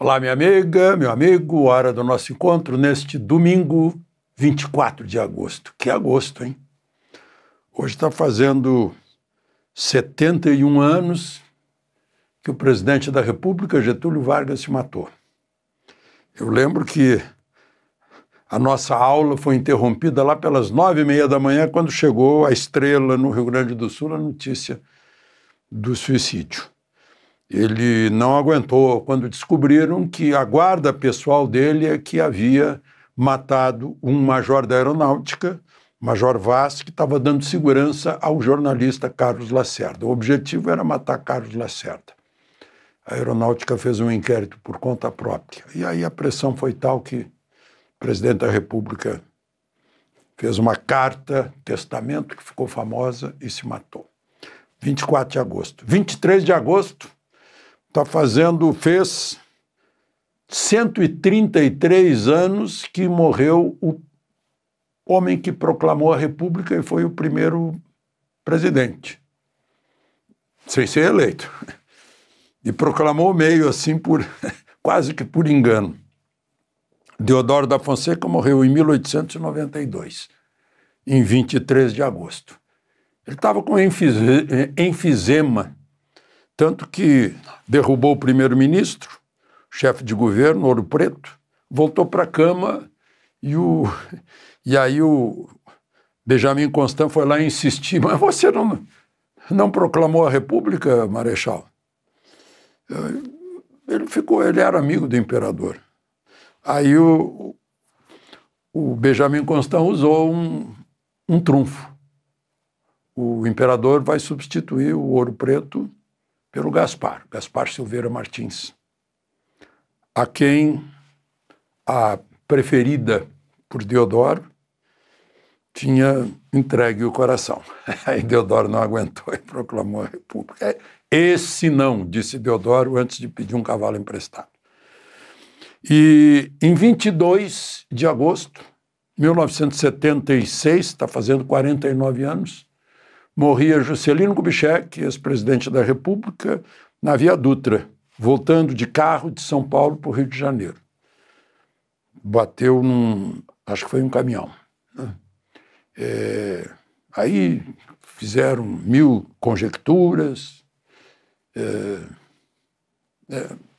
Olá, minha amiga, meu amigo, hora do nosso encontro neste domingo 24 de agosto. Que agosto, hein? Hoje está fazendo 71 anos que o presidente da República, Getúlio Vargas, se matou. Eu lembro que a nossa aula foi interrompida lá pelas 9h30 da manhã, quando chegou a Estrela, no Rio Grande do Sul, a notícia do suicídio. Ele não aguentou quando descobriram que a guarda pessoal dele é que havia matado um major da aeronáutica, Major Vaz, que estava dando segurança ao jornalista Carlos Lacerda. O objetivo era matar Carlos Lacerda. A aeronáutica fez um inquérito por conta própria. E aí a pressão foi tal que o presidente da República fez uma carta, testamento, que ficou famosa e se matou. 24 de agosto. 23 de agosto, fez 133 anos que morreu o homem que proclamou a República e foi o primeiro presidente, sem ser eleito. E proclamou meio assim, quase que por engano. Deodoro da Fonseca morreu em 1892, em 23 de agosto. Ele estava com enfisema, tanto que derrubou o primeiro-ministro, chefe de governo, Ouro Preto, voltou para a cama e aí o Benjamin Constant foi lá insistir, mas você não proclamou a República, Marechal? Ele era amigo do imperador. Aí o Benjamin Constant usou um trunfo. O imperador vai substituir o Ouro Preto pelo Gaspar Silveira Martins, a quem a preferida por Deodoro tinha entregue o coração. Aí Deodoro não aguentou e proclamou a República. Esse não, disse Deodoro antes de pedir um cavalo emprestado. E em 22 de agosto de 1976, está fazendo 49 anos, morria Juscelino Kubitschek, ex-presidente da República, na Via Dutra, voltando de carro de São Paulo para o Rio de Janeiro. Bateu acho que foi um caminhão. Aí fizeram 1000 conjecturas,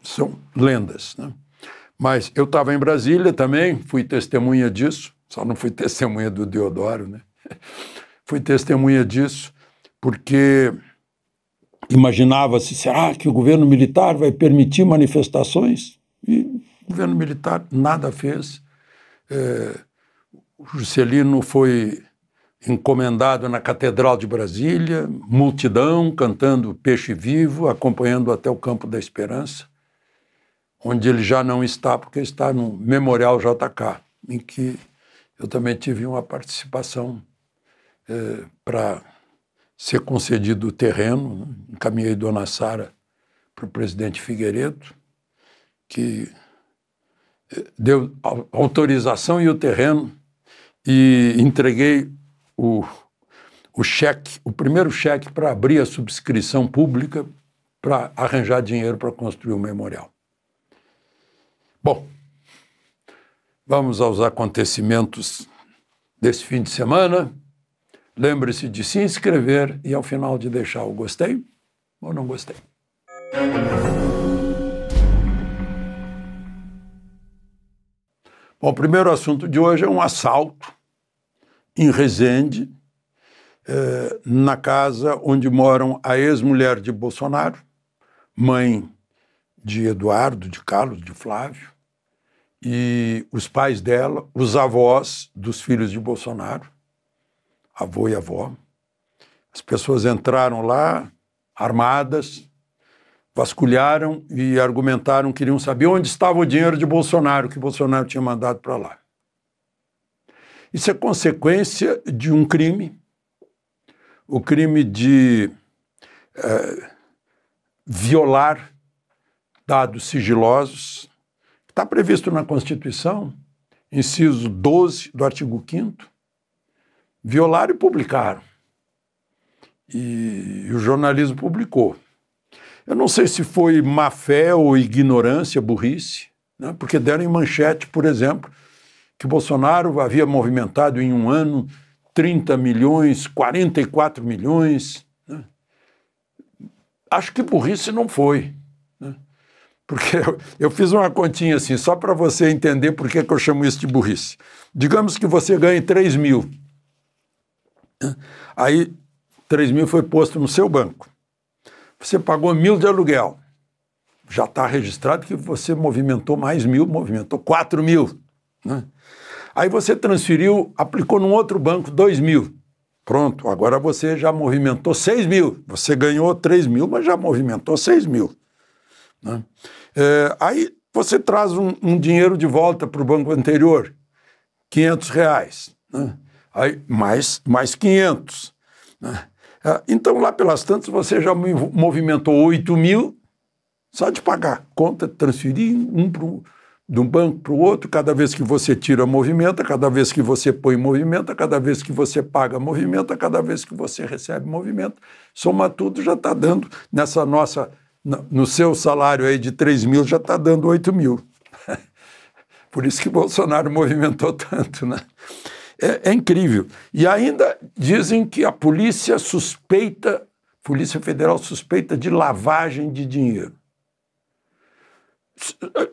são lendas, né? Mas eu estava em Brasília também, fui testemunha disso, só não fui testemunha do Deodoro, né? Fui testemunha disso, porque imaginava-se, será que o governo militar vai permitir manifestações? E o governo militar nada fez. O Juscelino foi encomendado na Catedral de Brasília, multidão cantando Peixe Vivo, acompanhando até o Campo da Esperança, onde ele já não está, porque está no Memorial JK, em que eu também tive uma participação para ser concedido o terreno, né? Encaminhei Dona Sara para o presidente Figueiredo, que deu autorização e o terreno, e entreguei o cheque, o primeiro cheque para abrir a subscrição pública para arranjar dinheiro para construir o memorial. Bom, vamos aos acontecimentos desse fim de semana. Lembre-se de se inscrever e, ao final, de deixar o gostei ou não gostei. Bom, o primeiro assunto de hoje é um assalto em Resende, na casa onde moram a ex-mulher de Bolsonaro, mãe de Eduardo, de Carlos, de Flávio, e os pais dela, os avós dos filhos de Bolsonaro, avô e avó. As pessoas entraram lá, armadas, vasculharam e argumentaram, queriam saber onde estava o dinheiro de Bolsonaro, que Bolsonaro tinha mandado para lá. Isso é consequência de um crime, o crime de violar dados sigilosos, que está previsto na Constituição, inciso 12 do artigo 5º, violaram e publicaram. E o jornalismo publicou. Eu não sei se foi má fé ou ignorância, burrice, né? Porque deram em manchete, por exemplo, que Bolsonaro havia movimentado em um ano 30 milhões, 44 milhões. Né? Acho que burrice não foi. Né? Porque eu fiz uma continha assim, só para você entender por que eu chamo isso de burrice. Digamos que você ganhe 3 mil. Né? Aí 3 mil foi posto no seu banco. Você pagou 1.000 de aluguel. Já está registrado que você movimentou mais 1.000, movimentou 4 mil. Né? Aí você transferiu, aplicou num outro banco 2 mil. Pronto, agora você já movimentou 6 mil. Você ganhou 3 mil, mas já movimentou 6 mil. Né? Aí você traz um dinheiro de volta para o banco anterior, R$500. Né? Aí mais 500. Né? Então, lá pelas tantas, você já movimentou 8 mil só de pagar conta, transferir de um banco para o outro, cada vez que você tira, movimenta, cada vez que você põe, movimenta, cada vez que você paga, movimenta, cada vez que você recebe, movimenta. Soma tudo, já está dando, no seu salário aí de 3 mil, já está dando 8 mil. Por isso que Bolsonaro movimentou tanto, né? É incrível. E ainda dizem que a Polícia Federal suspeita de lavagem de dinheiro.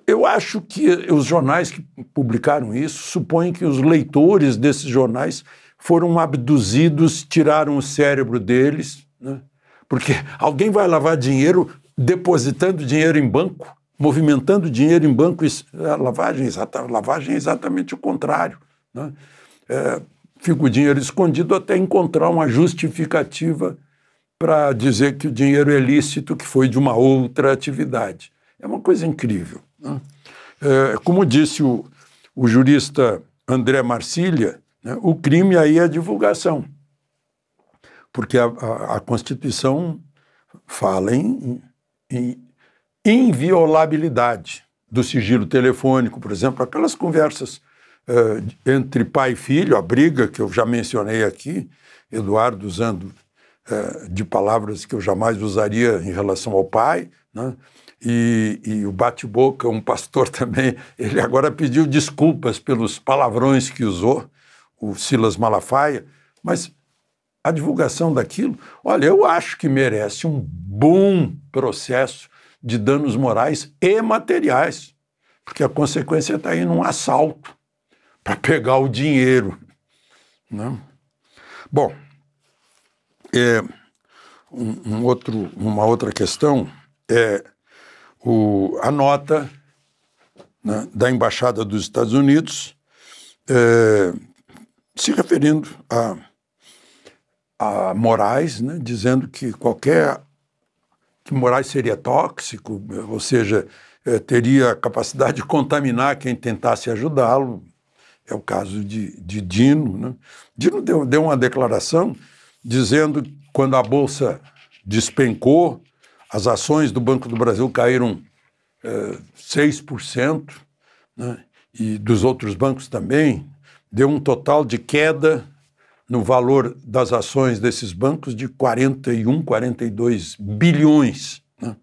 Eu acho que os jornais que publicaram isso supõem que os leitores desses jornais foram abduzidos, tiraram o cérebro deles, né? Porque alguém vai lavar dinheiro depositando dinheiro em banco, movimentando dinheiro em banco. Lavagem é exatamente o contrário, né? Fica o dinheiro escondido até encontrar uma justificativa para dizer que o dinheiro é lícito, que foi de uma outra atividade. É uma coisa incrível. Né? Como disse o jurista André Marcília, né, o crime aí é a divulgação, porque a Constituição fala em inviolabilidade do sigilo telefônico, por exemplo, aquelas conversas entre pai e filho, a briga que eu já mencionei aqui, Eduardo usando de palavras que eu jamais usaria em relação ao pai, né? E o bate-boca, um pastor também, ele agora pediu desculpas pelos palavrões que usou, o Silas Malafaia, mas a divulgação daquilo, olha, eu acho que merece um bom processo de danos morais e materiais, porque a consequência está aí num assalto para pegar o dinheiro. Né? Bom, uma outra questão é a nota, né, da Embaixada dos Estados Unidos se referindo a Moraes, né, dizendo que que Moraes seria tóxico, ou seja, teria a capacidade de contaminar quem tentasse ajudá-lo. É o caso de Dino. Né? Dino deu uma declaração dizendo que quando a Bolsa despencou, as ações do Banco do Brasil caíram 6%, né? E dos outros bancos também, deu um total de queda no valor das ações desses bancos de 41, 42 bilhões. Né?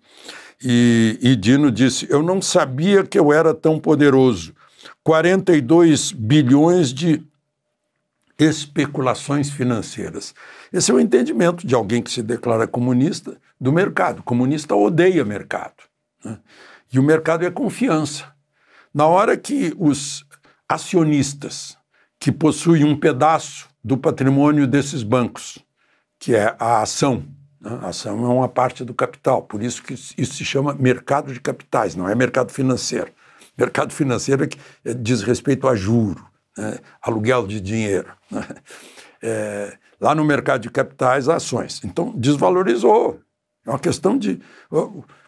E Dino disse, eu não sabia que eu era tão poderoso. 42 bilhões de especulações financeiras. Esse é o entendimento de alguém que se declara comunista do mercado. Comunista odeia mercado. Né? E o mercado é confiança. Na hora que os acionistas que possuem um pedaço do patrimônio desses bancos, que é a ação, né? A ação é uma parte do capital, por isso que isso se chama mercado de capitais, não é mercado financeiro. Mercado financeiro é que diz respeito a juro, né? Aluguel de dinheiro. Né? Lá no mercado de capitais, ações. Então, desvalorizou. É uma questão de...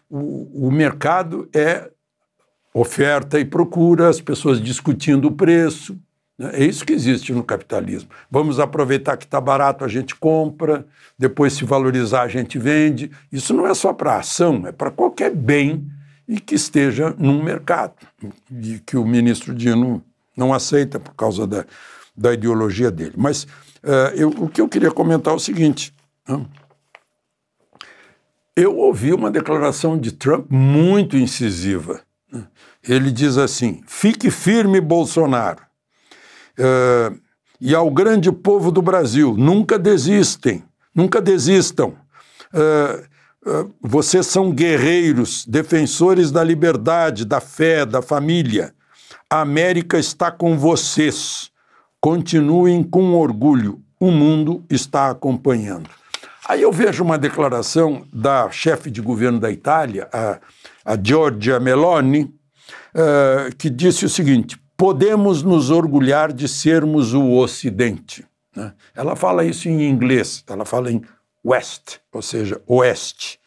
O mercado é oferta e procura, as pessoas discutindo o preço. Né? É isso que existe no capitalismo. Vamos aproveitar que está barato, a gente compra, depois se valorizar, a gente vende. Isso não é só para ação, é para qualquer bem e que esteja num mercado, e que o ministro Dino não aceita por causa da ideologia dele. Mas o que eu queria comentar é o seguinte, né? Eu ouvi uma declaração de Trump muito incisiva. Ele diz assim: fique firme, Bolsonaro. E ao grande povo do Brasil, nunca desistam. Vocês são guerreiros, defensores da liberdade, da fé, da família. A América está com vocês. Continuem com orgulho. O mundo está acompanhando. Aí eu vejo uma declaração da chefe de governo da Itália, a Giorgia Meloni, que disse o seguinte: podemos nos orgulhar de sermos o Ocidente. Ela fala isso em inglês, ela fala em West, ou seja, Oeste.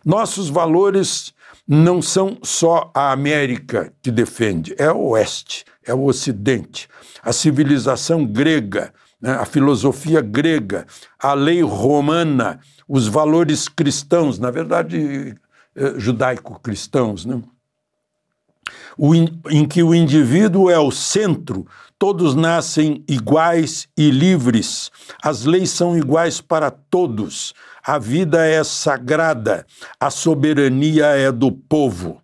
Nossos valores não são só a América que defende, é o Oeste, é o Ocidente. A civilização grega, a filosofia grega, a lei romana, os valores cristãos, na verdade, judaico-cristãos, né? Em que o indivíduo é o centro, todos nascem iguais e livres, as leis são iguais para todos, a vida é sagrada, a soberania é do povo.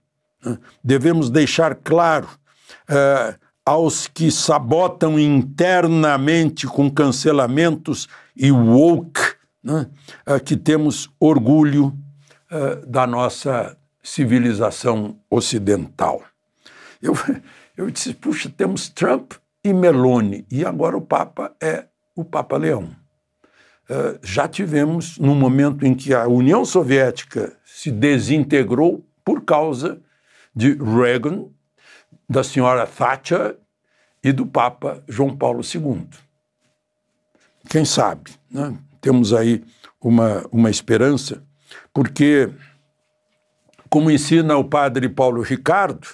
Devemos deixar claro aos que sabotam internamente com cancelamentos e woke, que temos orgulho da nossa civilização ocidental. Eu disse, puxa, temos Trump e Meloni, e agora o Papa é o Papa Leão. Já tivemos num momento em que a União Soviética se desintegrou por causa de Reagan, da senhora Thatcher e do Papa João Paulo II. Quem sabe, né? Temos aí uma esperança, porque, como ensina o padre Paulo Ricardo,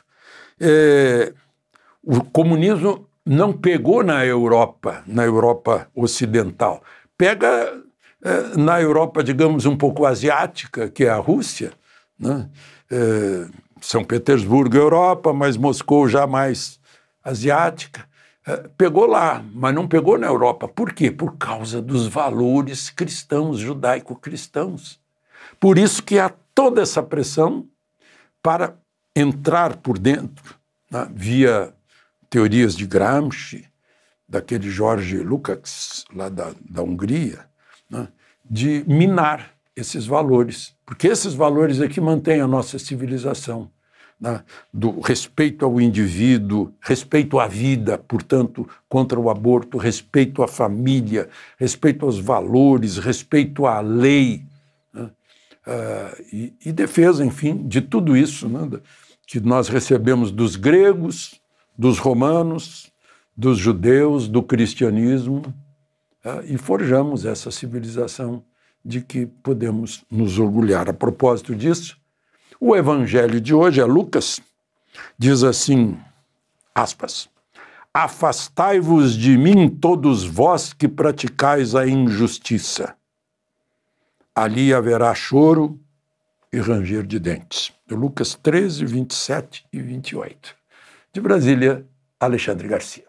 o comunismo não pegou na Europa ocidental. Pega na Europa, digamos, um pouco asiática, que é a Rússia, né? São Petersburgo, Europa, mas Moscou já mais asiática. Pegou lá, mas não pegou na Europa. Por quê? Por causa dos valores cristãos, judaico-cristãos. Por isso que há toda essa pressão para entrar por dentro, né, via teorias de Gramsci, daquele George Lukács, lá da Hungria, né, de minar esses valores, porque esses valores é que mantêm a nossa civilização, né, do respeito ao indivíduo, respeito à vida, portanto, contra o aborto, respeito à família, respeito aos valores, respeito à lei, né, e defesa, enfim, de tudo isso, né, que nós recebemos dos gregos, dos romanos, dos judeus, do cristianismo, e forjamos essa civilização de que podemos nos orgulhar. A propósito disso, o evangelho de hoje, é Lucas, diz assim, aspas, afastai-vos de mim todos vós que praticais a injustiça. Ali haverá choro e ranger de dentes. De Lucas 13, 27 e 28. De Brasília, Alexandre Garcia.